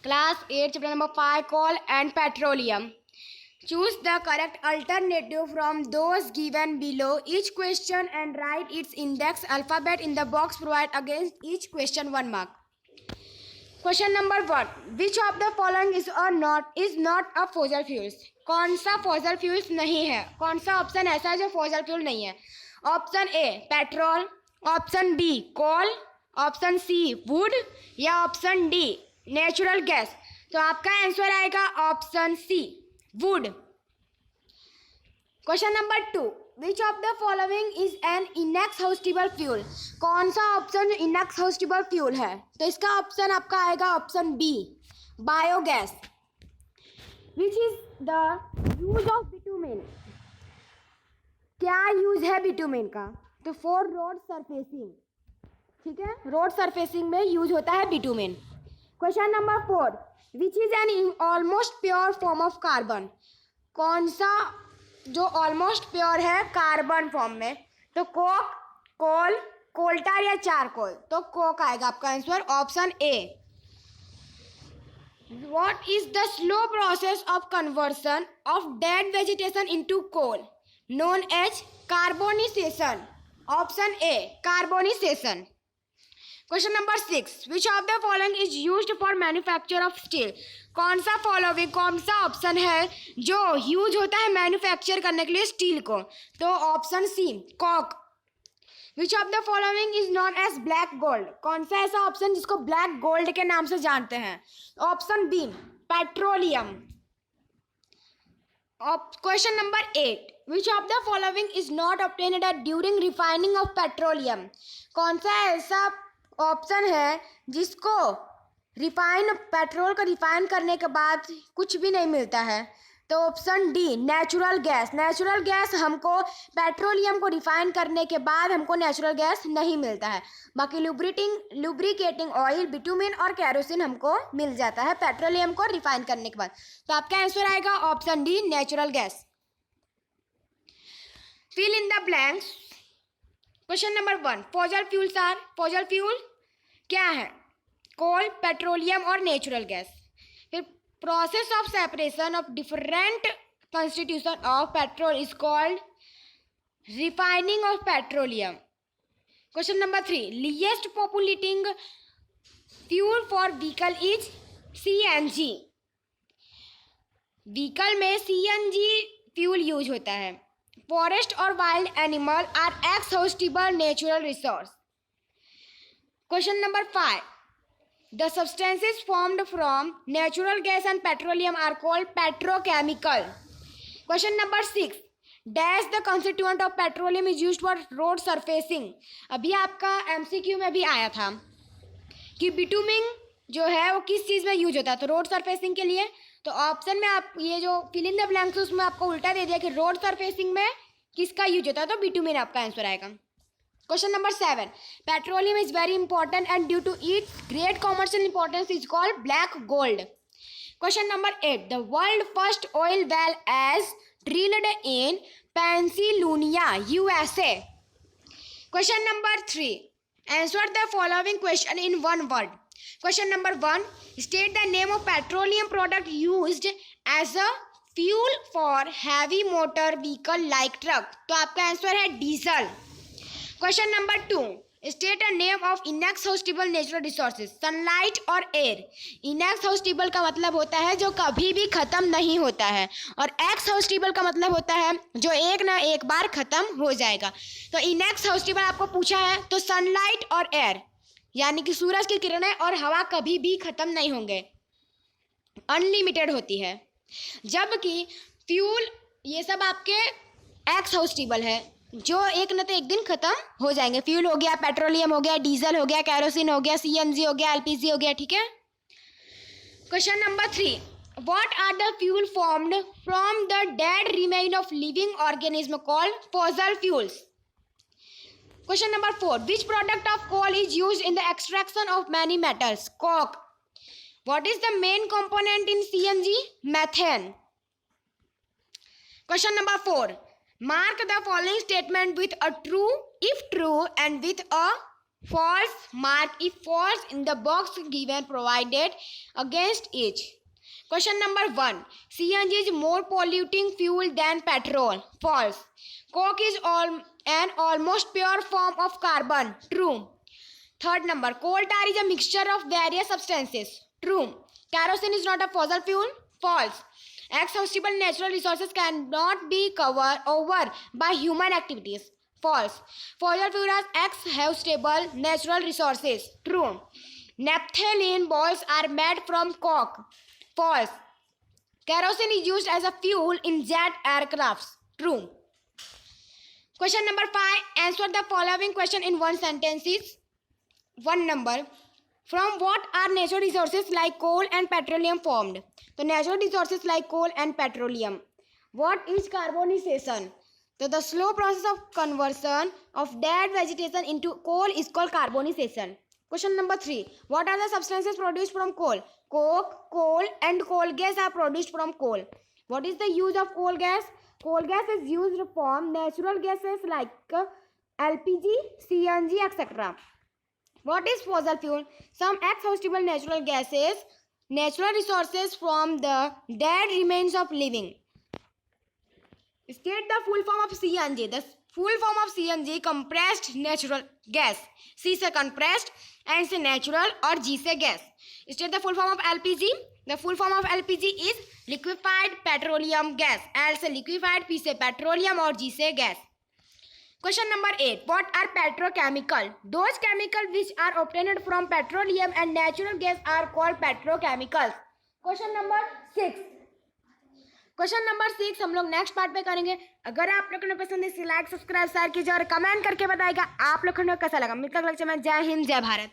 Class 8, chapter number 5, coal and petroleum. Choose the correct alternative from those given below each question and write its index alphabet in the box provided against each question 1 mark. Question number 1. Which of the following is not a fossil fuels? कौन सा fossil fuels नहीं है? कौन सा option ऐसा है जो fossil fuel नहीं है? Option A petrol, option B coal, option C wood या ऑप्शन डी नेचुरल गैस. तो आपका आंसर आएगा option C wood. Question number 2. Which of the following is an inexhaustible fuel? कौन सा ऑप्शन इनएक्सहॉस्टिबल फ्यूल है? तो इसका ऑप्शन आपका आएगा option B biogas. Which is the use of bitumen? क्या यूज है बिटुमेन का? तो फॉर रोड सरफेसिंग. ठीक है, रोड सरफेसिंग में यूज होता है bitumen. Question number 4. Which is an almost pure form of carbon? कौन सा जो ऑलमोस्ट प्योर है कार्बन फॉर्म में? तो कोक, कोल, कोल्टा या चारकोल. तो कोक आएगा आपका answer option A. What is the slow process of conversion of dead vegetation into coal known as carbonization? Option A carbonization. Question number 6. Which of the following is used for manufacture of steel? कौन सा following कौन सा option है जो use होता है manufacture करने के लिए स्टील को? तो option C coke. Which of the following is known as black gold? कौन सा ऐसा ऑप्शन जिसको ब्लैक गोल्ड के नाम से जानते हैं? Option B petroleum. Question number 8. Which of the following is not obtained during refining of petroleum? कौन सा ऐसा ऑप्शन है जिसको पेट्रोल को रिफाइन करने के बाद कुछ भी नहीं मिलता है? तो option D natural gas. Natural gas हमको पेट्रोलियम को रिफाइन करने के बाद हमको नेचुरल गैस नहीं मिलता है. बाकी लुब्रिकेटिंग ऑयल, बिटुमेन और कैरोसिन हमको मिल जाता है पेट्रोलियम को रिफाइन करने के बाद. तो आपका आंसर आएगा option D natural gas. Fill in the blanks. Question number 1. Fossil fuel क्या है? कोल, पेट्रोलियम और नेचुरल गैस. फिर process of separation of different constitution of petrol is called refining of petroleum. Question number 3. Least populating fuel for vehicle is CNG. Vehicle में CNG fuel use होता है. Forest और wild animal are exhaustible natural resource. Question number 5. The substances formed from natural gas and petroleum are called petrochemical. Question number 6. Dash the constituent of petroleum is used for road surfacing. अभी आपका MCQ में भी आया था कि bitumen जो है वो किस चीज़ में यूज होता है? तो रोड सरफेसिंग के लिए. तो ऑप्शन में आप ये जो फिल इन द ब्लैंक्स उसमें आपको उल्टा दे दिया कि रोड सरफेसिंग में किसका यूज होता है? तो बिटुमिन आपका आंसर आएगा. Question number 7. Petroleum is very important and due to its great commercial importance is called black gold. Question number 8. The world first oil well as drilled in Pennsylvania, USA. Question number 3. Answer the following question in one word. Question number 1. State the name of petroleum product used as a fuel for heavy motor vehicle like truck. तो आपका answer है diesel. Question number 2. State a name of inexhaustible natural resources. Sunlight और air. Inexhaustible का मतलब होता है जो कभी भी खत्म नहीं होता है और एक्सहॉस्टिबल का मतलब होता है जो एक ना एक बार खत्म हो जाएगा. तो इनएक्सहॉस्टिबल आपको पूछा है तो सनलाइट और एयर यानी कि सूरज की किरणें और हवा कभी भी खत्म नहीं होंगे, अनलिमिटेड होती है. जबकि फ्यूल ये सब आपके एक्सहॉस्टिबल है जो एक न तो एक दिन खत्म हो जाएंगे. फ्यूल हो गया, पेट्रोलियम हो गया, डीजल हो गया, कैरोसिन हो गया, सीएनजी हो गया, एलपीजी हो गया. ठीक है. Question number 3. What are the fuel formed from the dead remain of living organism called fossil fuels. Question number 4. Which product of coal is used in the extraction of many metals? Coke. What is the main component in CNG? Methane. Question number 4. Mark the following statement with a true, if true, and with a False. Mark if false in the box given provided against each. Question number 1. CNG is more polluting fuel than petrol. False. Coke is an almost pure form of carbon. True. Third number. Coal tar is a mixture of various substances. True. Kerosene is not a fossil fuel. False. Exhaustible natural resources cannot be covered over by human activities. False. Fossil fuel has exhaustible natural resources. True. Naphthalene balls are made from coke. False. Kerosene is used as a fuel in jet aircrafts. True. Question number 5. Answer the following question in one sentence. 1 number. From what are natural resources like coal and petroleum formed? So natural resources like coal and petroleum. What is carbonization? So the slow process of conversion of dead vegetation into coal is called carbonization. Question number 3. What are the substances produced from coal? Coke, coal and coal gas are produced from coal. What is the use of coal gas? Coal gas is used to form natural gases like LPG, CNG, etc. What is fossil fuel? Some exhaustible natural gases, natural resources from the dead remains of living. State the full form of CNG. The full form of CNG, compressed natural gas. C से compressed, N से natural और G से gas. State the full form of LPG. The full form of LPG is liquefied petroleum gas. L से liquefied, P से petroleum और G से gas. Question number 8. What are petrochemical? Those chemicals which are obtained from petroleum and natural gas are called petrochemicals. Question number 6. Question number 6 हम लोग next part पे करेंगे. अगर आप लोगों को पसंद है इसे लाइक सब्सक्राइब शेयर कीजिए और कमेंट करके बताइएगा आप लोगों को कैसा लगा. मिलकर लक्ष्य में जय हिंद जय भारत.